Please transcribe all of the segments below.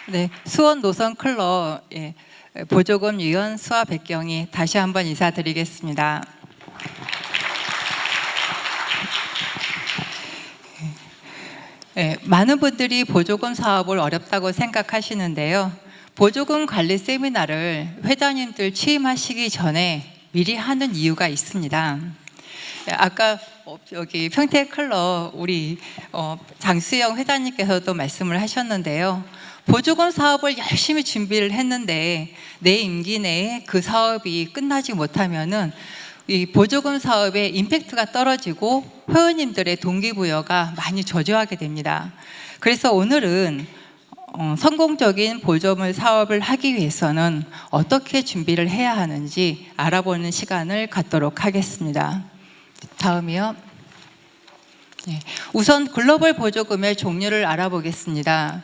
네, 수원 노선 클럽 보조금 위원 수아 백경이 다시 한번 인사드리겠습니다. 많은 분들이 보조금 사업을 어렵다고 생각하시는데요. 보조금 관리 세미나를 회장님들 취임하시기 전에 미리 하는 이유가 있습니다. 아까 여기 평택클럽 우리 장수영 회장님께서도 말씀을 하셨는데요. 보조금 사업을 열심히 준비를 했는데 내 임기 내에 그 사업이 끝나지 못하면은 이 보조금 사업의 임팩트가 떨어지고 회원님들의 동기부여가 많이 저조하게 됩니다. 그래서 오늘은 성공적인 보조금 사업을 하기 위해서는 어떻게 준비를 해야 하는지 알아보는 시간을 갖도록 하겠습니다. 다음이요. 우선 글로벌 보조금의 종류를 알아보겠습니다.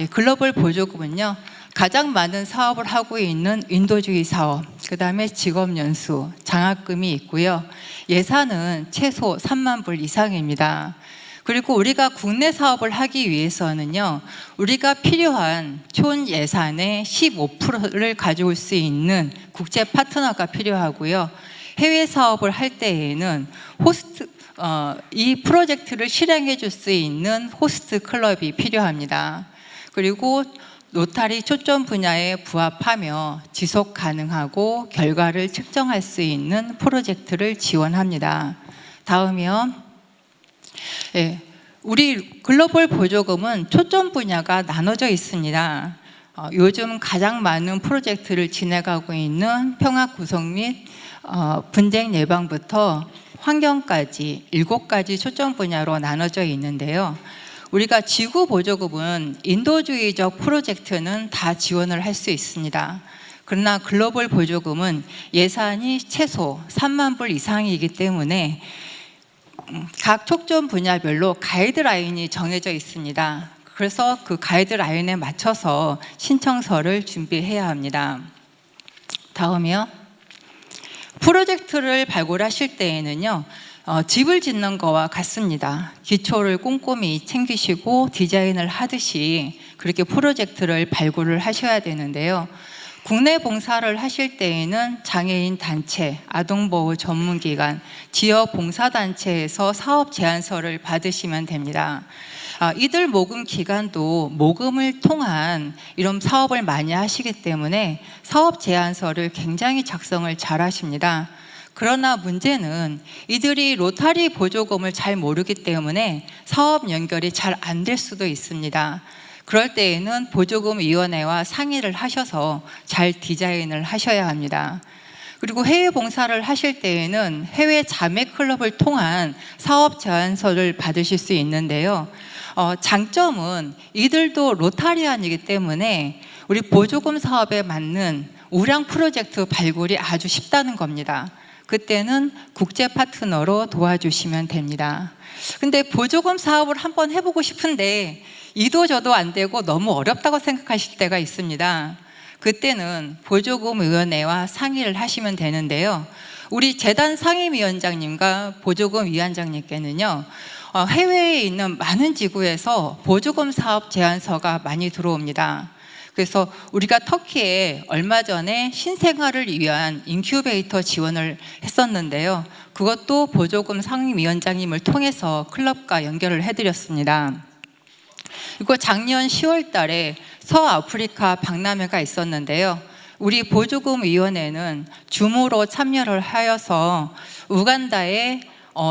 글로벌 보조금은요, 가장 많은 사업을 하고 있는 인도주의 사업, 그 다음에 직업연수, 장학금이 있고요. 예산은 최소 3만 불 이상입니다. 그리고 우리가 국내 사업을 하기 위해서는요, 우리가 필요한 총 예산의 15%를 가져올 수 있는 국제 파트너가 필요하고요. 해외 사업을 할 때에는 이 프로젝트를 실행해 줄 수 있는 호스트 클럽이 필요합니다. 그리고 로타리 초점 분야에 부합하며 지속 가능하고 결과를 측정할 수 있는 프로젝트를 지원합니다. 다음이요. 우리 글로벌 보조금은 초점 분야가 나눠져 있습니다. 요즘 가장 많은 프로젝트를 진행하고 있는 평화 구성 및 분쟁 예방부터 환경까지 7가지 초점 분야로 나눠져 있는데요. 우리가 지구 보조금은 인도주의적 프로젝트는 다 지원을 할 수 있습니다. 그러나 글로벌 보조금은 예산이 최소 3만 불 이상이기 때문에 각 초점 분야별로 가이드라인이 정해져 있습니다. 그래서 그 가이드라인에 맞춰서 신청서를 준비해야 합니다. 다음이요. 프로젝트를 발굴하실 때에는요, 집을 짓는 거와 같습니다. 기초를 꼼꼼히 챙기시고 디자인을 하듯이 그렇게 프로젝트를 발굴을 하셔야 되는데요. 국내 봉사를 하실 때에는 장애인 단체, 아동보호 전문기관, 지역 봉사단체에서 사업 제안서를 받으시면 됩니다. 이들 모금 기관도 모금을 통한 이런 사업을 많이 하시기 때문에 사업 제안서를 굉장히 작성을 잘 하십니다. 그러나 문제는 이들이 로타리 보조금을 잘 모르기 때문에 사업 연결이 잘 안 될 수도 있습니다. 그럴 때에는 보조금위원회와 상의를 하셔서 잘 디자인을 하셔야 합니다. 그리고 해외 봉사를 하실 때에는 해외 자매 클럽을 통한 사업 제안서를 받으실 수 있는데요. 장점은 이들도 로타리안이기 때문에 우리 보조금 사업에 맞는 우량 프로젝트 발굴이 아주 쉽다는 겁니다. 그때는 국제 파트너로 도와주시면 됩니다. 근데 보조금 사업을 한번 해보고 싶은데 이도저도 안 되고 너무 어렵다고 생각하실 때가 있습니다. 그때는 보조금위원회와 상의를 하시면 되는데요. 우리 재단 상임위원장님과 보조금위원장님께는요, 해외에 있는 많은 지구에서 보조금 사업 제안서가 많이 들어옵니다. 그래서 우리가 터키에 얼마 전에 신생아를 위한 인큐베이터 지원을 했었는데요. 그것도 보조금 상임위원장님을 통해서 클럽과 연결을 해드렸습니다. 그리고 작년 10월 달에 서아프리카 박람회가 있었는데요. 우리 보조금위원회는 줌으로 참여를 하여서 우간다의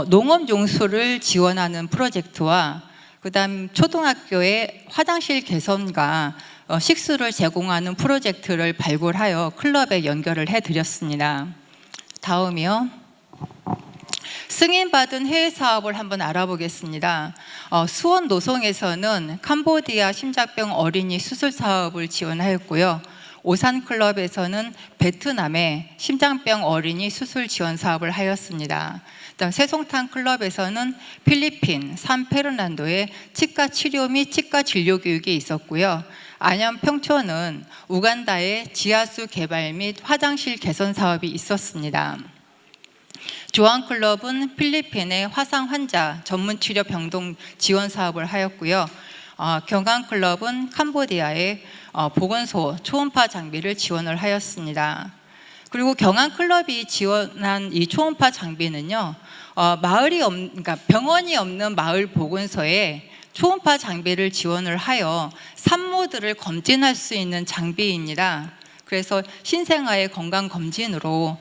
농업용수를 지원하는 프로젝트와 그다음 초등학교의 화장실 개선과 식수를 제공하는 프로젝트를 발굴하여 클럽에 연결을 해드렸습니다. 다음이요. 승인받은 해외 사업을 한번 알아보겠습니다. 수원 노송에서는 캄보디아 심장병 어린이 수술 사업을 지원하였고요. 오산클럽에서는 베트남의 심장병 어린이 수술 지원 사업을 하였습니다. 그다음 세송탄 클럽에서는 필리핀 산페르난도의 치과 치료 및 치과 진료 교육이 있었고요. 안양 평촌은 우간다의 지하수 개발 및 화장실 개선 사업이 있었습니다. 조항클럽은 필리핀의 화상 환자 전문 치료 병동 지원 사업을 하였고요. 경항클럽은 캄보디아에 보건소 초음파 장비를 지원을 하였습니다. 그리고 경항클럽이 지원한 이 초음파 장비는요, 그러니까 병원이 없는 마을 보건소에 초음파 장비를 지원을 하여 산모들을 검진할 수 있는 장비입니다. 그래서 신생아의 건강 검진으로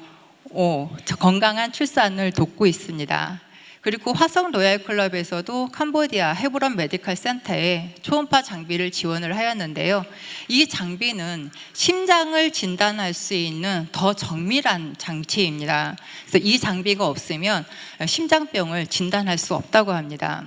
건강한 출산을 돕고 있습니다. 그리고 화성 로얄 클럽에서도 캄보디아 헤브론 메디컬 센터에 초음파 장비를 지원을 하였는데요. 이 장비는 심장을 진단할 수 있는 더 정밀한 장치입니다. 그래서 이 장비가 없으면 심장병을 진단할 수 없다고 합니다.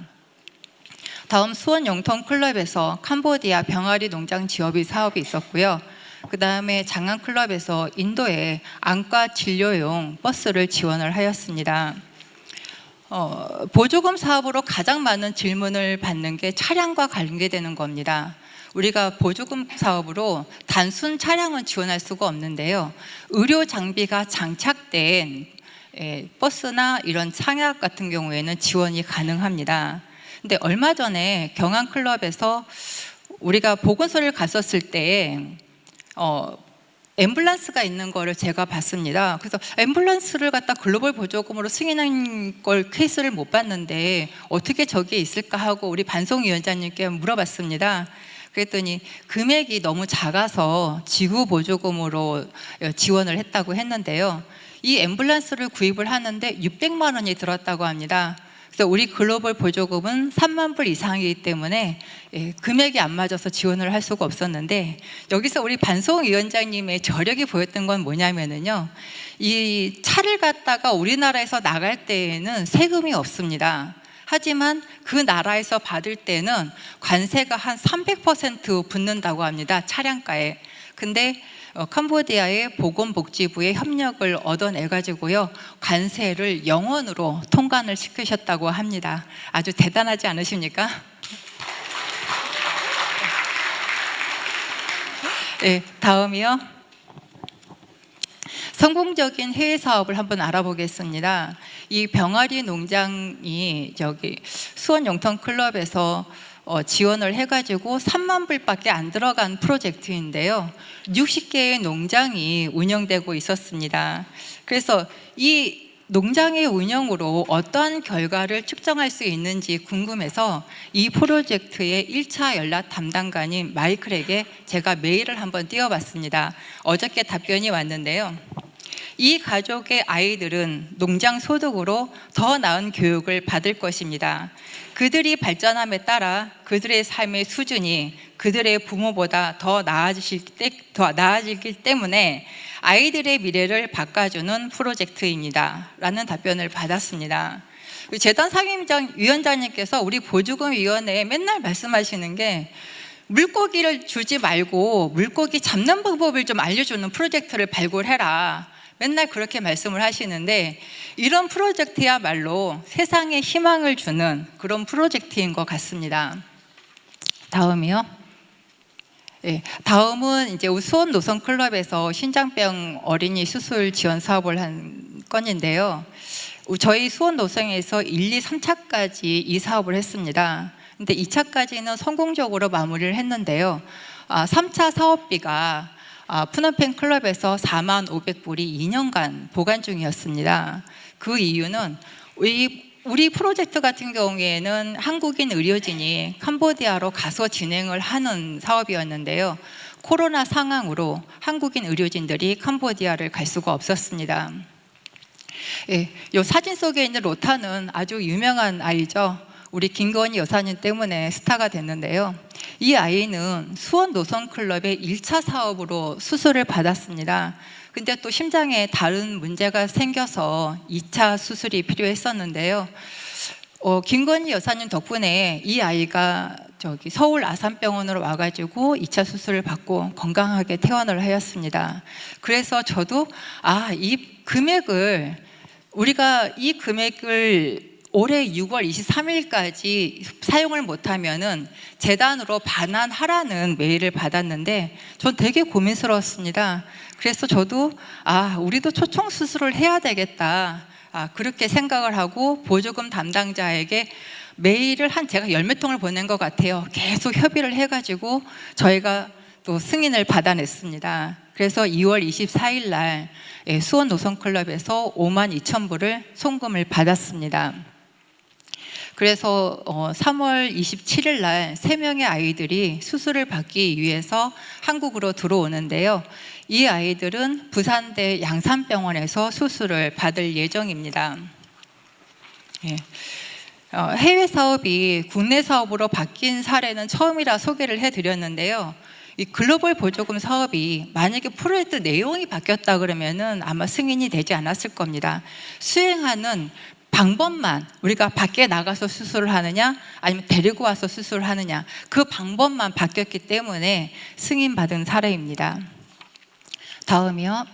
다음 수원 영통 클럽에서 캄보디아 병아리 농장 지업이 사업이 있었고요. 그 다음에 장안 클럽에서 인도에 안과 진료용 버스를 지원을 하였습니다. 보조금 사업으로 가장 많은 질문을 받는 게 차량과 관계되는 겁니다. 우리가 보조금 사업으로 단순 차량은 지원할 수가 없는데요. 의료 장비가 장착된 버스나 이런 창약 같은 경우에는 지원이 가능합니다. 근데 얼마 전에 경항클럽에서 우리가 보건소를 갔었을 때 앰뷸런스가 있는 거를 제가 봤습니다. 그래서 앰뷸런스를 갖다 글로벌 보조금으로 승인한 걸 케이스를 못 봤는데 어떻게 저게 있을까 하고 우리 반송위원장님께 물어봤습니다. 그랬더니 금액이 너무 작아서 지구 보조금으로 지원을 했다고 했는데요. 이 앰뷸런스를 구입을 하는데 600만 원이 들었다고 합니다. 그래서 우리 글로벌 보조금은 3만 불 이상이기 때문에 금액이 안 맞아서 지원을 할 수가 없었는데, 여기서 우리 반송위원장님의 저력이 보였던 건 뭐냐면요, 이 차를 갖다가 우리나라에서 나갈 때에는 세금이 없습니다. 하지만 그 나라에서 받을 때는 관세가 한 300% 붙는다고 합니다, 차량가에. 근데 캄보디아의 보건복지부의 협력을 얻어내가지고요, 관세를 0원으로 통관을 시키셨다고 합니다. 아주 대단하지 않으십니까? 네, 다음이요. 성공적인 해외 사업을 한번 알아보겠습니다. 이 병아리 농장이 수원 영통 클럽에서 지원을 해가지고 3만 불밖에 안 들어간 프로젝트인데요. 60개의 농장이 운영되고 있었습니다. 그래서 이 농장의 운영으로 어떠한 결과를 측정할 수 있는지 궁금해서 이 프로젝트의 1차 연락 담당관인 마이클에게 제가 메일을 한번 띄워봤습니다. 어저께 답변이 왔는데요. 이 가족의 아이들은 농장 소득으로 더 나은 교육을 받을 것입니다. 그들이 발전함에 따라 그들의 삶의 수준이 그들의 부모보다 더 나아지기 때문에 아이들의 미래를 바꿔주는 프로젝트입니다. 라는 답변을 받았습니다. 재단 상임위원장님께서 우리 보조금위원회에 맨날 말씀하시는 게, 물고기를 주지 말고 물고기 잡는 방법을 좀 알려주는 프로젝트를 발굴해라. 맨날 그렇게 말씀을 하시는데, 이런 프로젝트야말로 세상에 희망을 주는 그런 프로젝트인 것 같습니다. 다음이요. 네, 다음은 이제 수원 노선클럽에서 신장병 어린이 수술 지원 사업을 한 건인데요. 저희 수원 노선에서 1, 2, 3차까지 이 사업을 했습니다. 근데 2차까지는 성공적으로 마무리를 했는데요. 3차 사업비가 푸놈펜 클럽에서 4만 500불이 2년간 보관 중이었습니다. 그 이유는 우리 프로젝트 같은 경우에는 한국인 의료진이 캄보디아로 가서 진행을 하는 사업이었는데요. 코로나 상황으로 한국인 의료진들이 캄보디아를 갈 수가 없었습니다. 이 사진 속에 있는 로타는 아주 유명한 아이죠. 우리 김건희 여사님 때문에 스타가 됐는데요. 이 아이는 수원 노선클럽의 1차 사업으로 수술을 받았습니다. 근데 또 심장에 다른 문제가 생겨서 2차 수술이 필요했었는데요. 김건희 여사님 덕분에 이 아이가 서울 아산병원으로 와가지고 2차 수술을 받고 건강하게 퇴원을 하였습니다. 그래서 저도 우리가 이 금액을 올해 6월 23일까지 사용을 못하면은 재단으로 반환하라는 메일을 받았는데 전 되게 고민스러웠습니다. 그래서 저도 우리도 초청 수술을 해야 되겠다, 그렇게 생각을 하고 보조금 담당자에게 메일을 제가 10몇 통을 보낸 것 같아요. 계속 협의를 해가지고 저희가 또 승인을 받아냈습니다. 그래서 2월 24일 날 수원 노선클럽에서 52,000불을 송금을 받았습니다. 그래서 3월 27일 날 3명의 아이들이 수술을 받기 위해서 한국으로 들어오는데요. 이 아이들은 부산대 양산병원에서 수술을 받을 예정입니다. 해외 사업이 국내 사업으로 바뀐 사례는 처음이라 소개를 해드렸는데요. 이 글로벌 보조금 사업이 만약에 프로젝트 내용이 바뀌었다 그러면은 아마 승인이 되지 않았을 겁니다. 수행하는 방법만, 우리가 밖에 나가서 수술을 하느냐 아니면 데리고 와서 수술을 하느냐, 그 방법만 바뀌었기 때문에 승인받은 사례입니다. 다음이요.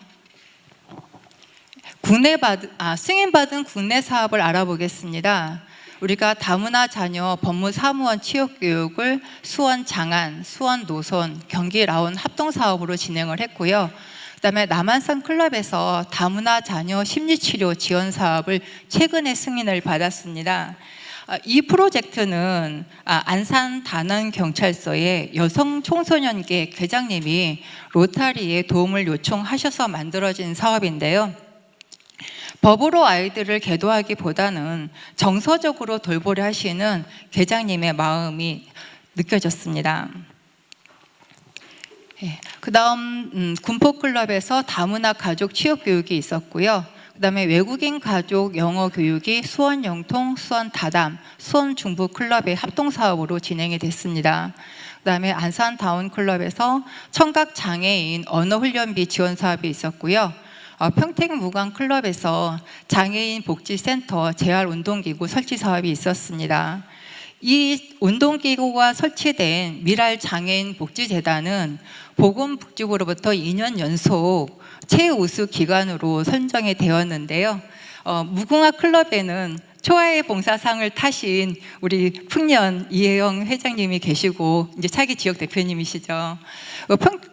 승인받은 국내 사업을 알아보겠습니다. 우리가 다문화 자녀 법무사무원 취업교육을 수원 장안, 수원 노선, 경기 라온 합동사업으로 진행을 했고요. 그다음에 남한산 클럽에서 다문화 자녀 심리치료 지원 사업을 최근에 승인을 받았습니다. 이 프로젝트는 안산 단원경찰서의 여성 청소년계 계장님이 로타리에 도움을 요청하셔서 만들어진 사업인데요. 법으로 아이들을 계도하기보다는 정서적으로 돌보려 하시는 계장님의 마음이 느껴졌습니다. 그 다음 군포클럽에서 다문화 가족 취업교육이 있었고요. 그 다음에 외국인 가족 영어 교육이 수원 영통, 수원 다담, 수원 중부클럽의 합동사업으로 진행이 됐습니다. 그 다음에 안산 다운클럽에서 청각장애인 언어훈련비 지원 사업이 있었고요. 평택무광클럽에서 장애인 복지센터 재활운동기구 설치 사업이 있었습니다. 이 운동기구가 설치된 미랄장애인 복지재단은 보건복지부로부터 2년 연속 최우수 기관으로 선정이 되었는데요. 무궁화 클럽에는 초아의 봉사상을 타신 우리 풍년 이혜영 회장님이 계시고 이제 차기 지역 대표님이시죠.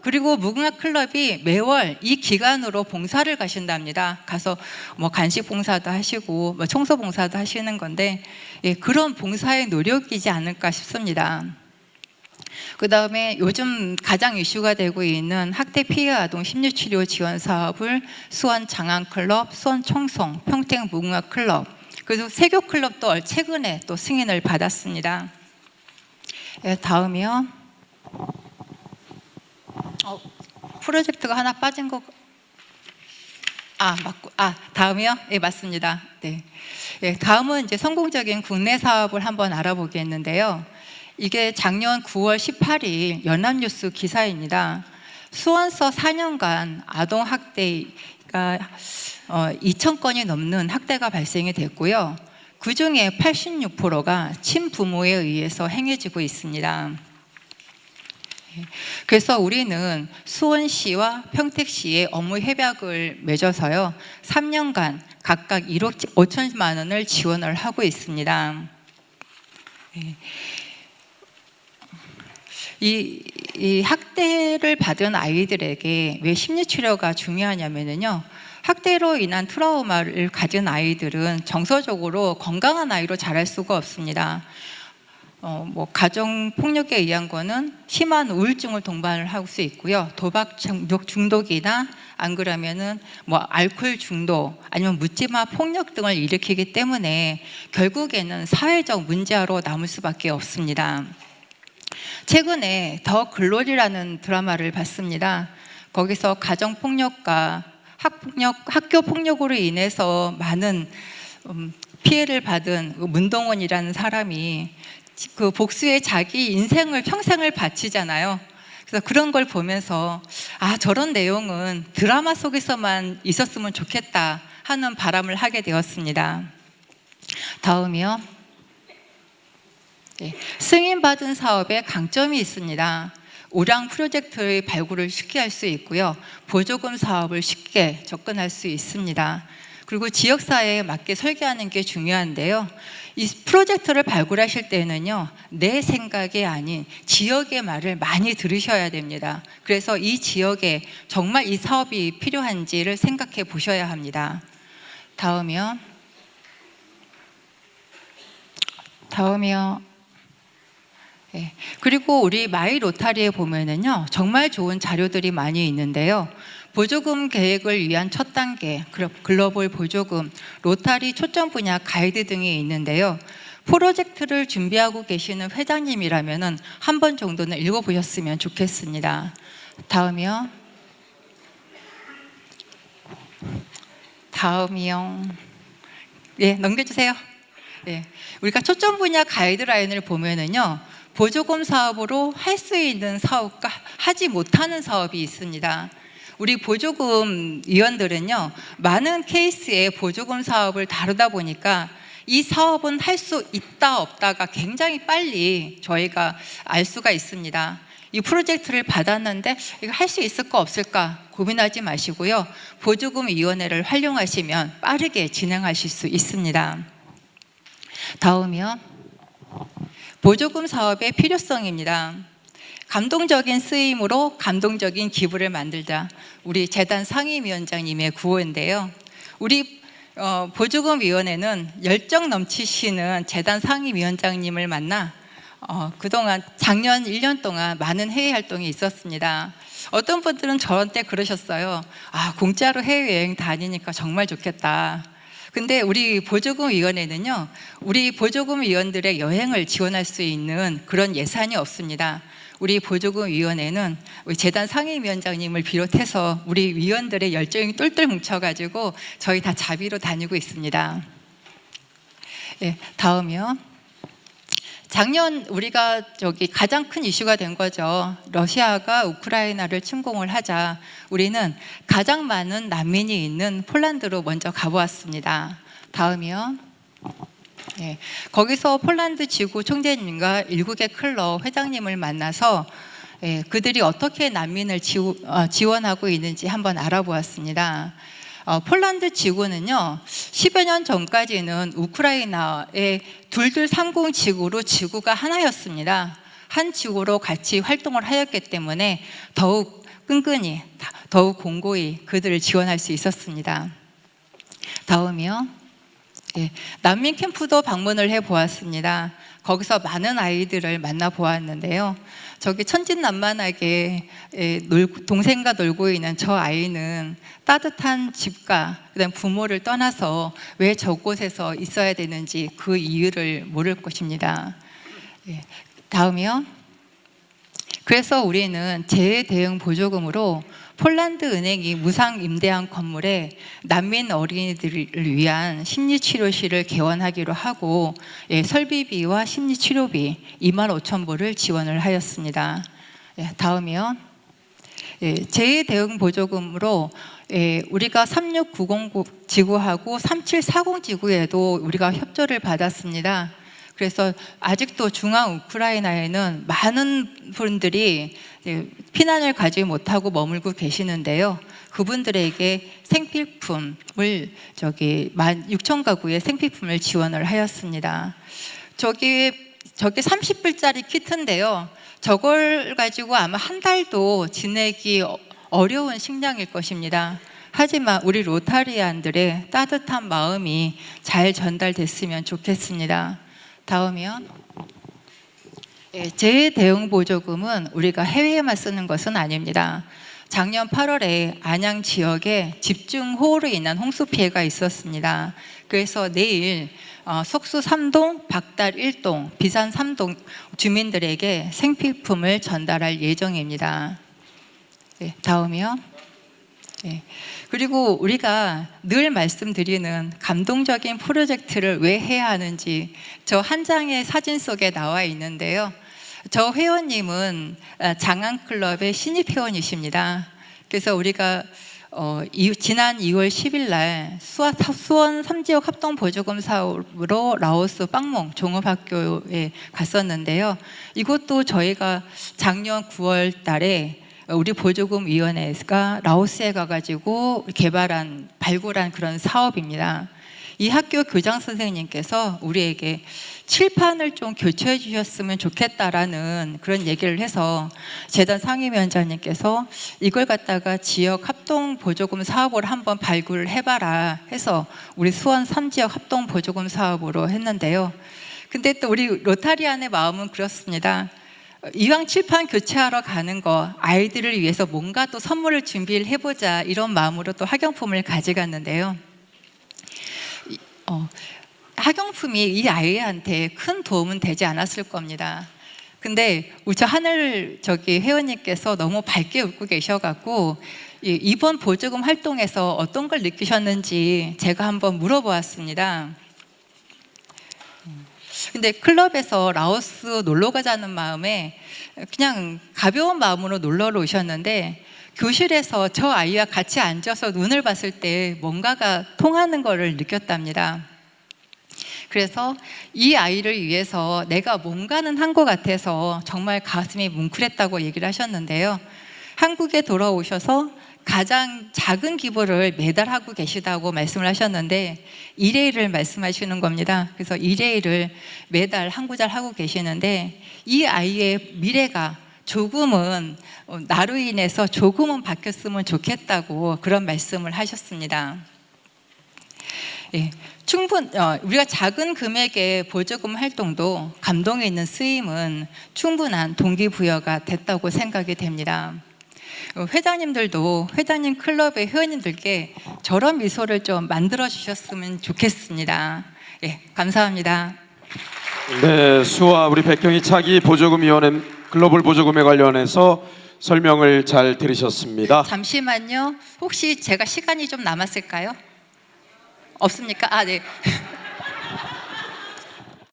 그리고 무궁화 클럽이 매월 이 기관으로 봉사를 가신답니다. 가서 뭐 간식 봉사도 하시고 뭐 청소 봉사도 하시는 건데 그런 봉사의 노력이지 않을까 싶습니다. 그 다음에 요즘 가장 이슈가 되고 있는 학대 피해 아동 심리치료 지원 사업을 수원 장안클럽, 수원 청송, 평택 무궁화 클럽, 그리고 세교 클럽도 최근에 또 승인을 받았습니다. 다음이요. 프로젝트가 하나 빠진 거. 다음이요? 예, 맞습니다. 네. 다음은 이제 성공적인 국내 사업을 한번 알아보겠는데요. 이게 작년 9월 18일 연합뉴스 기사입니다. 수원서 4년간 아동학대가 2,000건이 넘는 학대가 발생이 됐고요. 그중에 86%가 친부모에 의해서 행해지고 있습니다. 그래서 우리는 수원시와 평택시에 업무 협약을 맺어서요, 3년간 각각 1억 5천만 원을 지원을 하고 있습니다. 이 학대를 받은 아이들에게 왜 심리치료가 중요하냐면요, 학대로 인한 트라우마를 가진 아이들은 정서적으로 건강한 아이로 자랄 수가 없습니다. 가정 폭력에 의한 거는 심한 우울증을 동반을 할 수 있고요. 도박 중독이나 안 그러면은 알코올 중독 아니면 묻지마 폭력 등을 일으키기 때문에 결국에는 사회적 문제로 남을 수밖에 없습니다. 최근에 더 글로리라는 드라마를 봤습니다. 거기서 가정 폭력과 학교 폭력으로 인해서 많은 피해를 받은 문동원이라는 사람이 그 복수에 자기 인생을 평생을 바치잖아요. 그래서 그런 걸 보면서 저런 내용은 드라마 속에서만 있었으면 좋겠다 하는 바람을 하게 되었습니다. 다음이요. 승인받은 사업에 강점이 있습니다. 우량 프로젝트의 발굴을 쉽게 할 수 있고요. 보조금 사업을 쉽게 접근할 수 있습니다. 그리고 지역사회에 맞게 설계하는 게 중요한데요. 이 프로젝트를 발굴하실 때는요, 내 생각이 아닌 지역의 말을 많이 들으셔야 됩니다. 그래서 이 지역에 정말 이 사업이 필요한지를 생각해 보셔야 합니다. 다음이요. 다음이요. 네. 그리고 우리 마이 로타리에 보면은요, 정말 좋은 자료들이 많이 있는데요. 보조금 계획을 위한 첫 단계, 글로벌 보조금, 로타리 초점 분야 가이드 등이 있는데요. 프로젝트를 준비하고 계시는 회장님이라면은 한 번 정도는 읽어보셨으면 좋겠습니다. 다음이요. 예, 넘겨주세요. 예, 우리가 초점 분야 가이드라인을 보면은요, 보조금 사업으로 할 수 있는 사업과 하지 못하는 사업이 있습니다. 우리 보조금 위원들은요, 많은 케이스의 보조금 사업을 다루다 보니까 이 사업은 할 수 있다 없다가 굉장히 빨리 저희가 알 수가 있습니다. 이 프로젝트를 받았는데 이거 할 수 있을까 없을까 고민하지 마시고요, 보조금위원회를 활용하시면 빠르게 진행하실 수 있습니다. 다음이요. 보조금 사업의 필요성입니다. 감동적인 쓰임으로 감동적인 기부를 만들자, 우리 재단 상임위원장님의 구호인데요. 우리 보조금위원회는 열정 넘치시는 재단 상임위원장님을 만나 그동안 작년 1년 동안 많은 해외 활동이 있었습니다. 어떤 분들은 저한테 그러셨어요. 공짜로 해외여행 다니니까 정말 좋겠다. 근데 우리 보조금위원회는요, 우리 보조금위원들의 여행을 지원할 수 있는 그런 예산이 없습니다. 우리 보조금위원회는 우리 재단 상임위원장님을 비롯해서 우리 위원들의 열정이 똘똘 뭉쳐가지고 저희 다 자비로 다니고 있습니다. 예, 다음이요. 작년 우리가 가장 큰 이슈가 된 거죠. 러시아가 우크라이나를 침공을 하자 우리는 가장 많은 난민이 있는 폴란드로 먼저 가보았습니다. 다음이요. 네, 거기서 폴란드 지구 총재님과 7개 클럽 회장님을 만나서 그들이 어떻게 난민을 지원하고 있는지 한번 알아보았습니다. 폴란드 지구는요, 10여 년 전까지는 우크라이나의 2230 지구로 지구가 하나였습니다. 한 지구로 같이 활동을 하였기 때문에 더욱 끈끈이, 더욱 공고히 그들을 지원할 수 있었습니다. 다음이요. 예, 난민 캠프도 방문을 해보았습니다. 거기서 많은 아이들을 만나보았는데요. 저기 천진난만하게 동생과 놀고 있는 저 아이는 따뜻한 집과 그다음 부모를 떠나서 왜 저곳에서 있어야 되는지 그 이유를 모를 것입니다. 예, 다음이요. 그래서 우리는 재해 대응 보조금으로 폴란드 은행이 무상 임대한 건물에 난민 어린이들을 위한 심리치료실을 개원하기로 하고 설비비와 심리치료비 25,000불을 지원을 하였습니다. 다음이요. 재해 대응 보조금으로 우리가 3690 지구하고 3740 지구에도 우리가 협조를 받았습니다. 그래서 아직도 중앙 우크라이나에는 많은 분들이 피난을 가지 못하고 머물고 계시는데요. 그분들에게 생필품을 16,000가구의 생필품을 지원을 하였습니다. 저게 30불짜리 키트인데요. 저걸 가지고 아마 한 달도 지내기 어려운 식량일 것입니다. 하지만 우리 로타리안들의 따뜻한 마음이 잘 전달됐으면 좋겠습니다. 다음이요. 재해 대응 보조금은 우리가 해외에만 쓰는 것은 아닙니다. 작년 8월에 안양 지역에 집중호우로 인한 홍수 피해가 있었습니다. 그래서 내일 석수 3동, 박달 1동, 비산 3동 주민들에게 생필품을 전달할 예정입니다. 다음이요. 그리고 우리가 늘 말씀드리는 감동적인 프로젝트를 왜 해야 하는지 저 한 장의 사진 속에 나와 있는데요. 저 회원님은 장안클럽의 신입 회원이십니다. 그래서 우리가 지난 2월 10일 날 수원 3지역 합동 보조금 사업으로 라오스 빵몽 종합학교에 갔었는데요. 이것도 저희가 작년 9월 달에 우리 보조금위원회가 라오스에 가가지고 발굴한 그런 사업입니다. 이 학교 교장 선생님께서 우리에게 칠판을 좀 교체해 주셨으면 좋겠다라는 그런 얘기를 해서 재단 상임위원장님께서 이걸 갖다가 지역 합동 보조금 사업으로 한번 발굴을 해봐라 해서 우리 수원 3지역 합동 보조금 사업으로 했는데요. 근데 또 우리 로타리안의 마음은 그렇습니다. 이왕 칠판 교체하러 가는 거 아이들을 위해서 뭔가 또 선물을 준비를 해보자, 이런 마음으로 또 학용품을 가져갔는데요. 학용품이 이 아이한테 큰 도움은 되지 않았을 겁니다. 근데 우리 저 하늘 회원님께서 너무 밝게 웃고 계셔갖고 이번 보조금 활동에서 어떤 걸 느끼셨는지 제가 한번 물어보았습니다. 근데 클럽에서 라오스 놀러 가자는 마음에 그냥 가벼운 마음으로 놀러 오셨는데, 교실에서 저 아이와 같이 앉아서 눈을 봤을 때 뭔가가 통하는 거를 느꼈답니다. 그래서 이 아이를 위해서 내가 뭔가는 한 것 같아서 정말 가슴이 뭉클했다고 얘기를 하셨는데요. 한국에 돌아오셔서 가장 작은 기부를 매달 하고 계시다고 말씀을 하셨는데, 1회일을 말씀하시는 겁니다. 그래서 1회일을 매달 한 구절 하고 계시는데, 이 아이의 미래가 조금은 나로 인해서 조금은 바뀌었으면 좋겠다고 그런 말씀을 하셨습니다. 예, 우리가 작은 금액의 보조금 활동도 감동이 있는 쓰임은 충분한 동기부여가 됐다고 생각이 됩니다. 회장님들도 회장님 클럽의 회원님들께 저런 미소를 좀 만들어 주셨으면 좋겠습니다. 예, 감사합니다. 네, 수아 우리 백경희 차기 보조금위원회 글로벌 보조금에 관련해서 설명을 잘 들으셨습니다. 잠시만요. 혹시 제가 시간이 좀 남았을까요? 없습니까? 네.